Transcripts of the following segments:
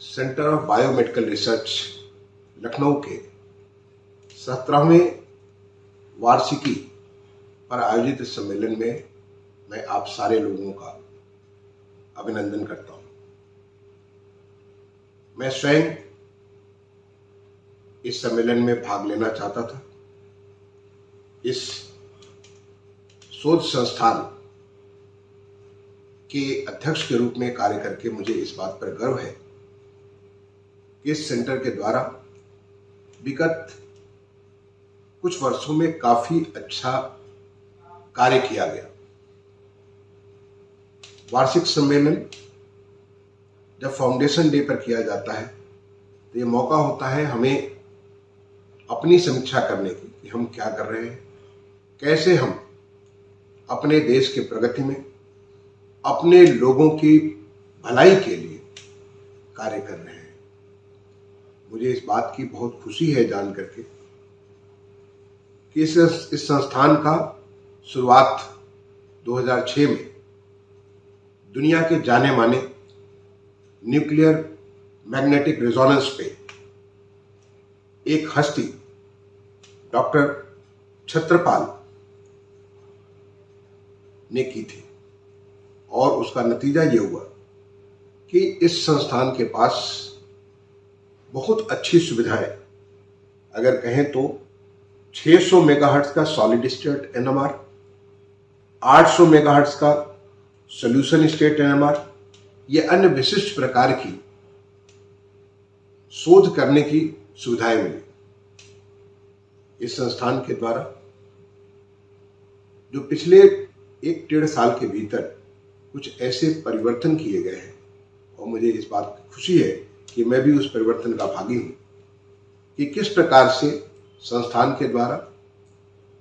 Centre of biomedical research Lucknow के 17वें वार्षिकी पर आयोजित इस सम्मेलन में मैं आप सारे लोगों का अभिनंदन करता हूं। मैं स्वयं इस सम्मेलन में भाग लेना चाहता था। इस शोध संस्थान के अध्यक्ष के रूप में कार्य करके मुझे इस बात पर गर्व है कि इस सेंटर के द्वारा विगत कुछ वर्षों में काफी अच्छा कार्य किया गया। वार्षिक सम्मेलन जब फाउंडेशन डे पर किया जाता है तो ये मौका होता है हमें अपनी समीक्षा करने की कि हम क्या कर रहे हैं, कैसे हम अपने देश की प्रगति में अपने लोगों की भलाई के लिए कार्य कर रहे हैं। मुझे इस बात की बहुत खुशी है जान करके कि इस संस्थान का शुरुआत 2006 में दुनिया के जाने माने न्यूक्लियर मैग्नेटिक रेजोनेंस पे एक हस्ती डॉक्टर छत्रपाल ने की थी और उसका नतीजा ये हुआ कि इस संस्थान के पास बहुत अच्छी सुविधाएं, अगर कहें तो 600 मेगाहर्ट्ज का सॉलिड स्टेट एनएमआर, 800 मेगाहर्ट्ज का सॉल्यूशन स्टेट एनएमआर, ये अन्य विशिष्ट प्रकार की शोध करने की सुविधाएं मिली। इस संस्थान के द्वारा जो पिछले 1-1.5 साल के भीतर कुछ ऐसे परिवर्तन किए गए हैं और मुझे इस बात की खुशी है कि मैं भी उस परिवर्तन का भागी हूं कि किस प्रकार से संस्थान के द्वारा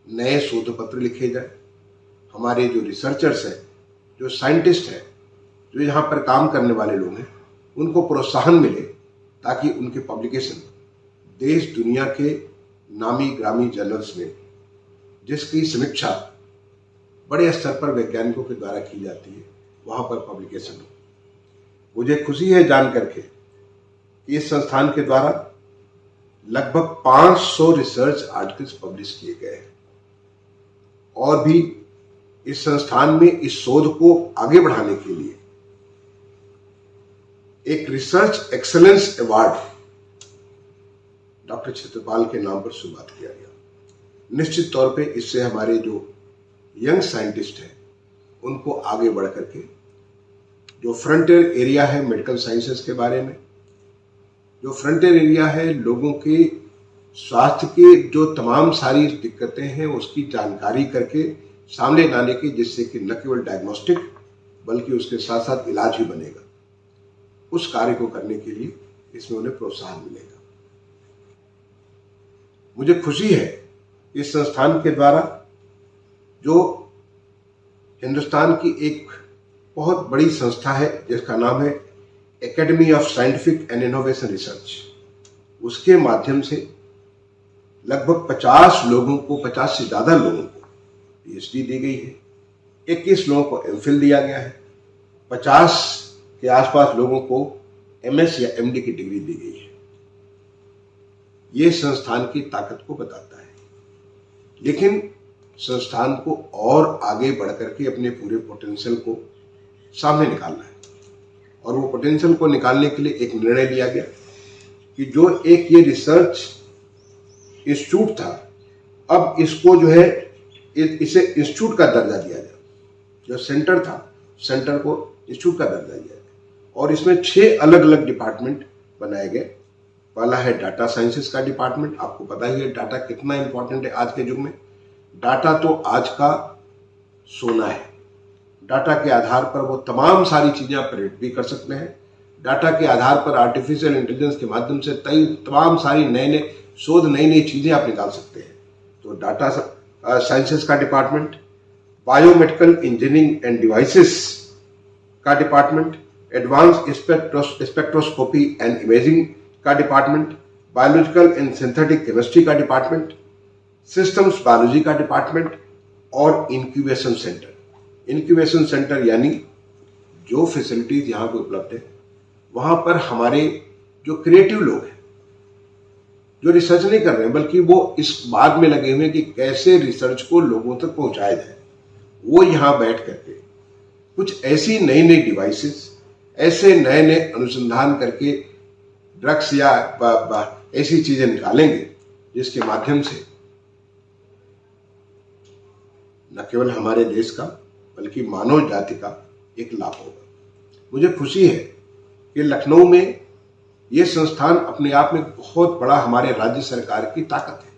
नए शोध पत्र लिखे जाए। हमारे जो रिसर्चर्स हैं, जो साइंटिस्ट हैं, जो यहाँ पर काम करने वाले लोग हैं, उनको प्रोत्साहन मिले ताकि उनके पब्लिकेशन देश दुनिया के नामी ग्रामी जर्नल्स में, जिसकी समीक्षा बड़े स्तर पर वैज्ञानिकों के द्वारा की जाती है, वहां पर पब्लिकेशन हो। मुझे खुशी है जान करके कि इस संस्थान के द्वारा लगभग 500 रिसर्च आर्टिकल्स पब्लिश किए गए हैं और भी इस संस्थान में इस शोध को आगे बढ़ाने के लिए एक research excellence award doctor Chhatrapal के नाम पर शुरुआत किया गया। निश्चित तौर पे इससे हमारे जो यंग साइंटिस्ट हैं उनको आगे बढ़ करके जो फ्रंटियर एरिया है मेडिकल साइंसेस के बारे में, जो फ्रंटियर एरिया है लोगों के स्वास्थ्य के जो तमाम सारी दिक्कतें हैं उसकी जानकारी करके सामने लाने की, जिससे कि न केवल डायग्नोस्टिक बल्कि उसके साथ साथ इलाज भी बनेगा, उस कार्य को करने के लिए इसमें उन्हें प्रोत्साहन मिलेगा। मुझे खुशी है इस संस्थान के द्वारा जो हिंदुस्तान की एक बहुत बड़ी संस्था है जिसका नाम है academy of scientific and innovation research, उसके माध्यम से लगभग 50 लोगों को, 50 से ज्यादा लोगों को पीएचडी दी गई है, 21 लोगों को एमफिल दिया गया है, 50 के आसपास लोगों को एमएस या एमडी की डिग्री दी गई है। ये संस्थान की ताकत को बताता है, लेकिन संस्थान को और आगे बढ़ करके अपने पूरे पोटेंशियल को सामने निकालना है और वो पोटेंशियल को निकालने के लिए एक निर्णय लिया गया कि जो एक ये रिसर्च इंस्टीट्यूट था, अब इसको जो है इसे इंस्टीट्यूट का दर्जा दिया जाए। जो सेंटर था, सेंटर को इंस्टीट्यूट का दर्जा दिया गया और इसमें 6 अलग अलग डिपार्टमेंट बनाए गए। पहला है डाटा साइंसेस का डिपार्टमेंट। आपको पता ही है डाटा कितना इंपॉर्टेंट है आज के युग में। डाटा तो आज का सोना है। डाटा के आधार पर वो तमाम सारी चीजें आप प्रेडिक्ट भी कर सकते हैं। डाटा के आधार पर आर्टिफिशियल इंटेलिजेंस के माध्यम से तमाम सारी नए शोध, नई चीजें आप निकाल सकते हैं। तो डाटा साइंसेस का department, biomedical engineering and devices का department, advance spectroscopy and imaging का department, biological and synthetic chemistry का डिपार्टमेंट, सिस्टम्स बायोलॉजी का डिपार्टमेंट और इंक्यूबेशन सेंटर। इंक्यूबेशन सेंटर यानी जो फैसिलिटीज यहाँ पे उपलब्ध है वहां पर हमारे जो क्रिएटिव लोग हैं, जो रिसर्च नहीं कर रहे हैं बल्कि वो इस बात में लगे हुए हैं कि कैसे रिसर्च को लोगों तक पहुंचाया जाए, वो यहां बैठ करके कुछ ऐसी नई नई डिवाइसेस, ऐसे नए नए अनुसंधान करके ड्रग्स या ऐसी चीजें निकालेंगे जिसके माध्यम से न केवल हमारे देश का बल्कि मानव जाति का एक लाभ होगा। मुझे खुशी है कि लखनऊ में ये संस्थान अपने आप में बहुत बड़ा हमारे राज्य सरकार की ताकत है।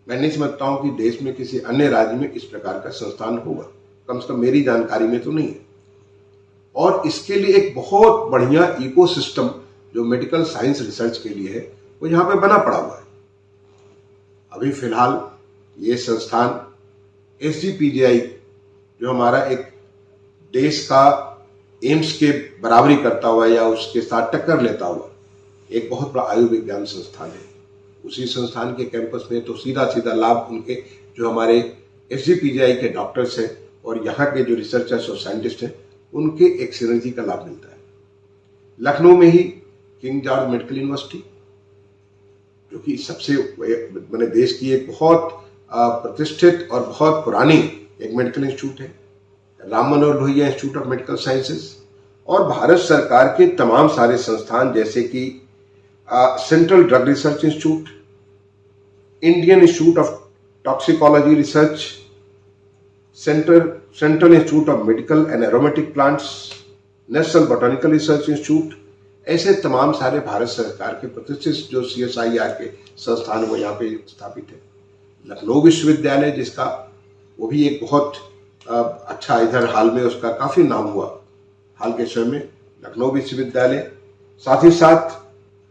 मैं नहीं समझता हूं कि देश में किसी अन्य राज्य में इस प्रकार का संस्थान होगा, कम से कम मेरी जानकारी में तो नहीं है। और इसके लिए एक बहुत बढ़िया इकोसिस्टम जो मेडिकल साइंस रिसर्च के लिए है वो यहाँ पे बना पड़ा हुआ है। अभी फिलहाल ये संस्थान SGPGI जो हमारा एक देश का एम्स के बराबरी करता हुआ या उसके साथ टक्कर लेता हुआ एक बहुत बड़ा आयुर्विज्ञान संस्थान है, उसी संस्थान के कैंपस में तो सीधा सीधा लाभ उनके जो हमारे SGPGI के डॉक्टर्स हैं और यहाँ के जो रिसर्चर्स और साइंटिस्ट हैं उनके एक सिनर्जी का लाभ मिलता है। लखनऊ में ही किंग जॉर्ज मेडिकल यूनिवर्सिटी जो कि सबसे मैंने देश की एक बहुत प्रतिष्ठित और बहुत पुरानी एक मेडिकल इंस्टीट्यूट है, Ram Manohar Lohia institute of medical sciences, और भारत सरकार के तमाम सारे संस्थान जैसे कि central drug research institute, Indian institute of toxicology research, central institute of medical and aromatic plants, national botanical research institute, ऐसे तमाम सारे भारत सरकार के प्रतिष्ठित जो CSIR के संस्थान वो यहाँ पे स्थापित है। लखनऊ विश्वविद्यालय जिसका वो भी एक बहुत अच्छा, इधर हाल में उसका काफी नाम हुआ हाल के समय में, लखनऊ विश्वविद्यालय, साथ ही साथ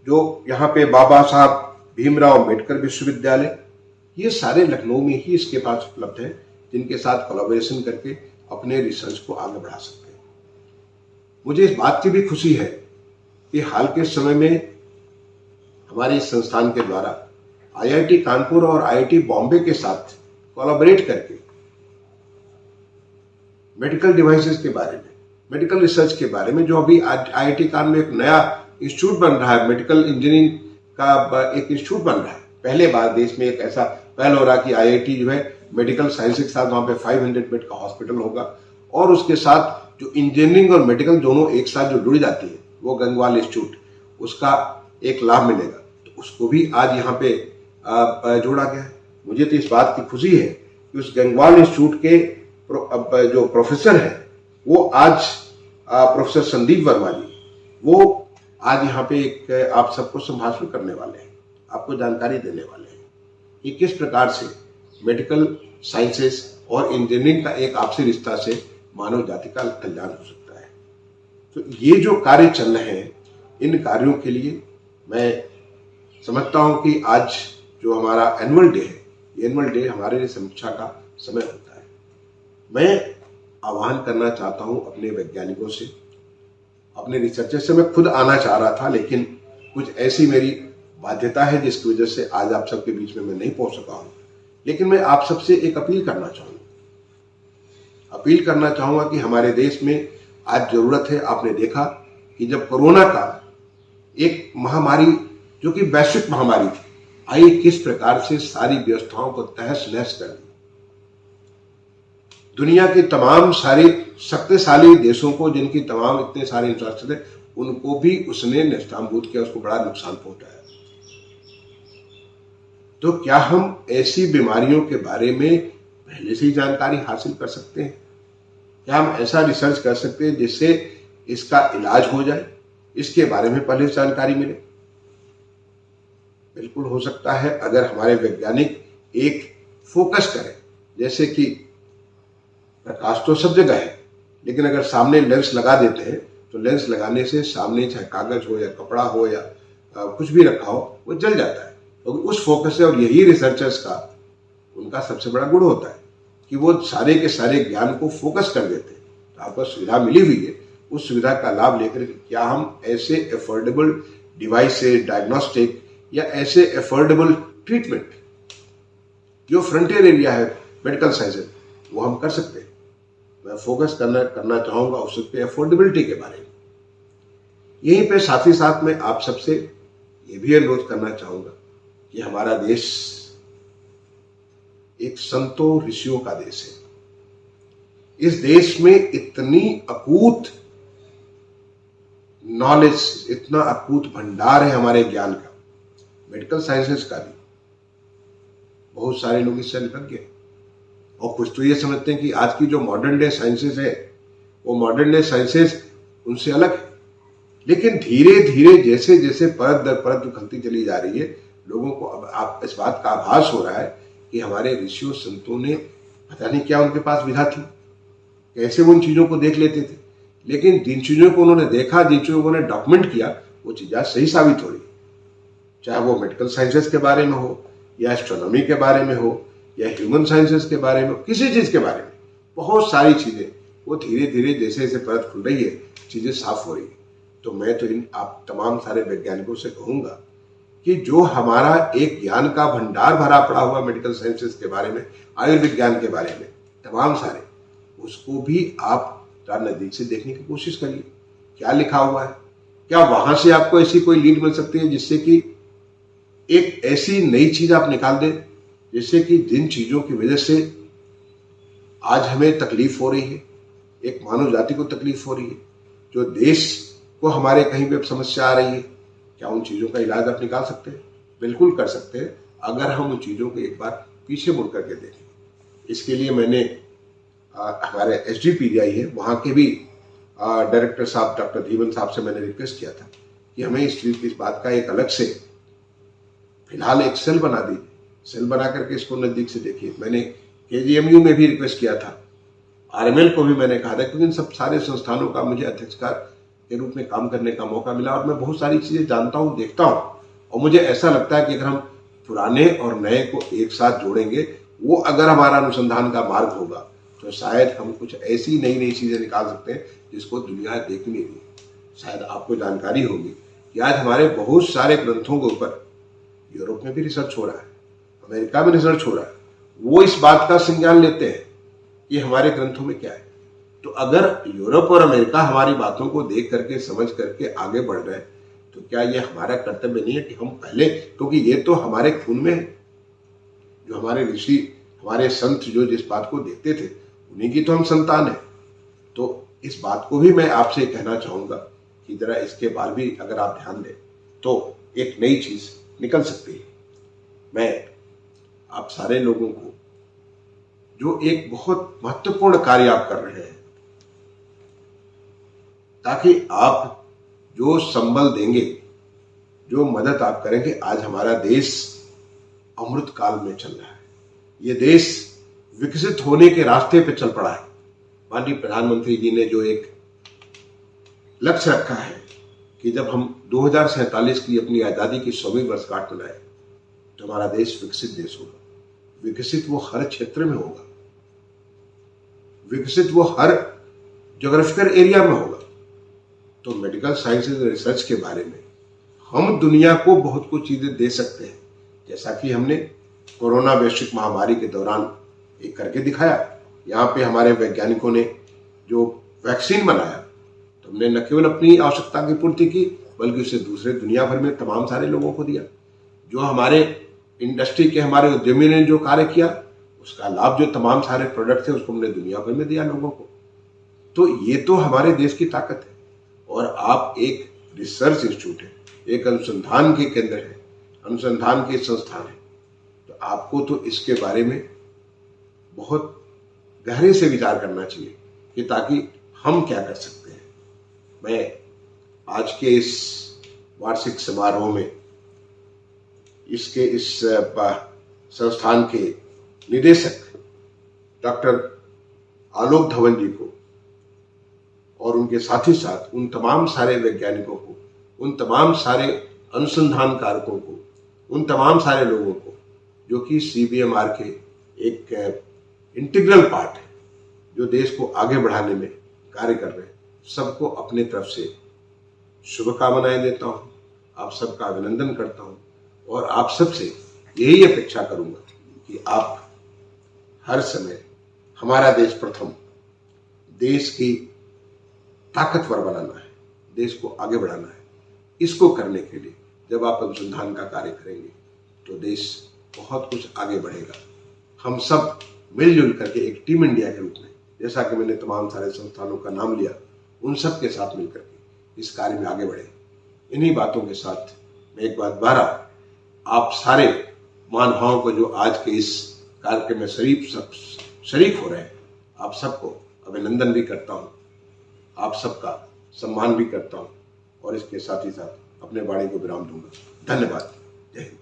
जो यहाँ पे बाबा साहब भीमराव अम्बेडकर विश्वविद्यालय, ये सारे लखनऊ में ही इसके पास उपलब्ध है जिनके साथ कोलैबोरेशन करके अपने रिसर्च को आगे बढ़ा सकते हैं। मुझे इस बात की भी खुशी है कि हाल के समय में हमारे इस संस्थान के द्वारा IIT कानपुर और IIT बॉम्बे के साथ कोलैबोरेट करके मेडिकल डिवाइसेस के बारे में, मेडिकल रिसर्च के बारे में, जो अभी IIT कानपुर में एक नया इंस्टीट्यूट बन रहा है, मेडिकल इंजीनियरिंग का एक इंस्टीट्यूट बन रहा है। पहले बार देश में एक ऐसा पहल हो रहा कि IIT जो है मेडिकल साइंस के साथ वहां पे 500 बेड का हॉस्पिटल होगा और उसके साथ जो इंजीनियरिंग और मेडिकल दोनों एक साथ जो जुड़ जाती है वो गंगवाल इंस्टीट्यूट, उसका एक लाभ मिलेगा, तो उसको भी आज यहाँ पे जोड़ा गया है। मुझे तो इस बात की खुशी है कि उस गंगवाल इंस्टीट्यूट के जो प्रोफेसर है वो आज प्रोफेसर संदीप वर्मा जी, वो आज यहाँ पे एक आप सबको संभाषण करने वाले हैं, आपको जानकारी देने वाले हैं कि किस प्रकार से मेडिकल साइंसेस और इंजीनियरिंग का एक आपसी रिश्ता से मानव जाति का कल्याण हो सकता है। तो ये जो कार्य चल रहे हैं, इन कार्यों के लिए मैं समझता हूं कि आज जो हमारा एनुअल डे है, ये एनुअल डे हमारे लिए समीक्षा का समय होता है। मैं आह्वान करना चाहता हूं अपने वैज्ञानिकों से, अपने रिसर्चर से। मैं खुद आना चाह रहा था लेकिन कुछ ऐसी मेरी बाध्यता है जिसकी वजह से आज आप सबके बीच में मैं नहीं पहुंच सका हूं। लेकिन मैं आप सबसे एक अपील करना चाहूंगा कि हमारे देश में आज जरूरत है। आपने देखा कि जब कोरोना का एक महामारी जो कि वैश्विक महामारी थी आई, किस प्रकार से सारी व्यवस्थाओं को तहस नहस कर दी। दुनिया के तमाम सारे शक्तिशाली देशों को, जिनकी तमाम इतने सारे इंफ्रास्ट्रक्चर थे, उनको भी उसने नेस्तनाबूद किया, उसको बड़ा नुकसान पहुंचाया। तो क्या हम ऐसी बीमारियों के बारे में पहले से ही जानकारी हासिल कर सकते हैं? क्या हम ऐसा रिसर्च कर सकते हैं जिससे इसका इलाज हो जाए, इसके बारे में पहले से जानकारी मिले? बिल्कुल हो सकता है अगर हमारे वैज्ञानिक एक फोकस करें। जैसे कि प्रकाश तो सब जगह है, लेकिन अगर सामने लेंस लगा देते हैं तो लेंस लगाने से सामने चाहे कागज हो या कपड़ा हो या कुछ भी रखा हो, वो जल जाता है। तो उस फोकस से, और यही रिसर्चर्स का उनका सबसे बड़ा गुण होता है कि वो सारे के सारे ज्ञान को फोकस कर देते हैं। तो आपको सुविधा मिली हुई है, उस सुविधा का लाभ लेकर क्या हम ऐसे एफोर्डेबल डिवाइस से डायग्नोस्टिक या ऐसे एफोर्डेबल ट्रीटमेंट जो फ्रंटियर एरिया है मेडिकल साइंस, वो हम कर सकते हैं। मैं फोकस करना चाहूंगा उसके एफोर्डेबिलिटी के बारे में। यहीं पे साथ ही साथ मैं आप सबसे ये भी अनुरोध करना चाहूंगा कि हमारा देश एक संतों ऋषियों का देश है। इस देश में इतनी अकूत नॉलेज, इतना अकूत भंडार है हमारे ज्ञान का, मेडिकल साइंसेस का भी। बहुत सारे लोग इससे निकल गए और कुछ तो ये समझते हैं कि आज की जो मॉडर्न डे साइंसेस है वो मॉडर्न डे साइंसेस उनसे अलग है। लेकिन धीरे धीरे जैसे जैसे परत दर परत जो खलती चली जा रही है, लोगों को अब आप इस बात का आभास हो रहा है कि हमारे ऋषियों संतों ने पता नहीं क्या उनके पास विधा थी, कैसे वो उन चीजों को देख लेते थे। लेकिन जिन चीजों को उन्होंने देखा, जिन चीजों को उन्होंने डॉक्यूमेंट किया, वो चीजें सही साबित हो रही, चाहे वो मेडिकल साइंसेस के बारे में हो या एस्ट्रोनॉमी के बारे में हो या ह्यूमन साइंसेस के बारे में हो, किसी चीज के बारे में बहुत सारी चीजें वो धीरे धीरे जैसे जैसे परत खुल रही है, चीजें साफ हो रही है। तो मैं तो इन आप तमाम सारे वैज्ञानिकों से कहूंगा कि जो हमारा एक ज्ञान का भंडार भरा पड़ा हुआ मेडिकल साइंसेस के बारे में, आयुर्विज्ञान के बारे में, तमाम सारे, उसको भी आप नजदीक से देखने की कोशिश करिए। क्या लिखा हुआ है, क्या वहां से आपको ऐसी कोई लीड मिल सकती है जिससे कि एक ऐसी नई चीज आप निकाल दें, जिससे कि जिन चीजों की वजह से आज हमें तकलीफ हो रही है, एक मानव जाति को तकलीफ हो रही है, जो देश को हमारे कहीं पे समस्या आ रही है, क्या उन चीजों का इलाज आप निकाल सकते हैं? बिल्कुल कर सकते हैं, अगर हम उन चीजों को एक बार पीछे मुड़ करके देखें। इसके लिए मैंने हमारे SDPGI है, वहाँ के भी डायरेक्टर साहब डॉक्टर धीवन साहब से मैंने रिक्वेस्ट किया था कि हमें इस बात का एक अलग से फिलहाल एक सेल बना दी, सेल बना करके इसको नजदीक से देखिए। मैंने KGMU में भी रिक्वेस्ट किया था, RML को भी मैंने कहा था, क्योंकि इन सब सारे संस्थानों का मुझे अध्यक्षकार के रूप में काम करने का मौका मिला और मैं बहुत सारी चीजें जानता हूँ, देखता हूँ, और मुझे ऐसा लगता है कि अगर हम पुराने और नए को एक साथ जोड़ेंगे, वो अगर हमारा अनुसंधान का मार्ग होगा, तो शायद हम कुछ ऐसी नई नई चीजें निकाल सकते हैं जिसको दुनिया देख नहीं रही। शायद आपको जानकारी होगी कि आज हमारे बहुत सारे ग्रंथों के ऊपर यूरोप में भी रिसर्च हो रहा है, अमेरिका में रिसर्च हो रहा है। वो इस बात का संज्ञान लेते हैं कि हमारे ग्रंथों में क्या है। तो अगर यूरोप और अमेरिका हमारी बातों को देख करके, समझ करके आगे बढ़ रहे हैं, तो क्या ये हमारा कर्तव्य नहीं है कि हम पहले, क्योंकि ये तो हमारे खून में है, जो हमारे ऋषि, हमारे संत जो जिस बात को देखते थे, उन्हीं की तो हम संतान है। तो इस बात को भी मैं आपसे कहना चाहूंगा कि जरा इसके बाद भी अगर आप ध्यान दें तो एक नई चीज निकल सकती है। मैं आप सारे लोगों को, जो एक बहुत महत्वपूर्ण कार्य आप कर रहे हैं, ताकि आप जो संबल देंगे, जो मदद आप करेंगे, आज हमारा देश अमृत काल में चल रहा है। ये देश विकसित होने के रास्ते पे चल पड़ा है। माननीय प्रधानमंत्री जी ने जो एक लक्ष्य रखा है कि जब हम 2047 की अपनी आजादी की 100वीं वर्षगांठ मनाए, तो हमारा देश विकसित देश होगा। विकसित वो हर क्षेत्र में होगा, विकसित वो हर ज्योग्राफिकल एरिया में होगा। तो मेडिकल साइंसेज रिसर्च के बारे में हम दुनिया को बहुत कुछ चीजें दे सकते हैं, जैसा कि हमने कोरोना वैश्विक महामारी के दौरान एक करके दिखाया। यहाँ पे हमारे वैज्ञानिकों ने जो वैक्सीन बनाया, तो हमने न केवल अपनी आवश्यकता की पूर्ति की, बल्कि उसे दूसरे दुनिया भर में तमाम सारे लोगों को दिया। जो हमारे इंडस्ट्री के, हमारे उद्यमी ने जो कार्य किया, उसका लाभ जो तमाम सारे प्रोडक्ट थे, उसको हमने दुनिया भर में दिया लोगों को। तो ये तो हमारे देश की ताकत है। और आप एक रिसर्च इंस्टीट्यूट है, एक अनुसंधान के केंद्र है, अनुसंधान के संस्थान है, तो आपको तो इसके बारे में बहुत गहरे से विचार करना चाहिए कि ताकि हम क्या कर सकते हैं। मैं आज के इस वार्षिक समारोह में इसके इस संस्थान के निदेशक डॉक्टर आलोक धवन जी को और उनके साथ ही साथ उन तमाम सारे वैज्ञानिकों को, उन तमाम सारे अनुसंधान कारकों को, उन तमाम सारे लोगों को जो कि CBMR के एक इंटीग्रल पार्ट है, जो देश को आगे बढ़ाने में कार्य कर रहे हैं, सबको अपने तरफ से शुभकामनाएं देता हूं, आप सबका अभिनंदन करता हूं और आप सबसे यही अपेक्षा करूंगा कि आप हर समय हमारा देश प्रथम, देश की ताकतवर बनाना है, देश को आगे बढ़ाना है। इसको करने के लिए जब आप अनुसंधान का कार्य करेंगे तो देश बहुत कुछ आगे बढ़ेगा। हम सब मिलजुल करके एक टीम इंडिया के रूप में, जैसा कि मैंने तमाम सारे संस्थानों का नाम लिया, उन सब के साथ मिलकर के इस कार्य में आगे बढ़े। इन्हीं बातों के साथ मैं एक बार दोबारा आप सारे महानुभावों को जो आज के इस कार्यक्रम में शरीक हो रहे हैं, आप सबको अभिनंदन भी करता हूँ, आप सबका सम्मान भी करता हूँ और इसके साथ ही साथ अपने वाणी को विराम दूंगा। धन्यवाद। जय हिंद।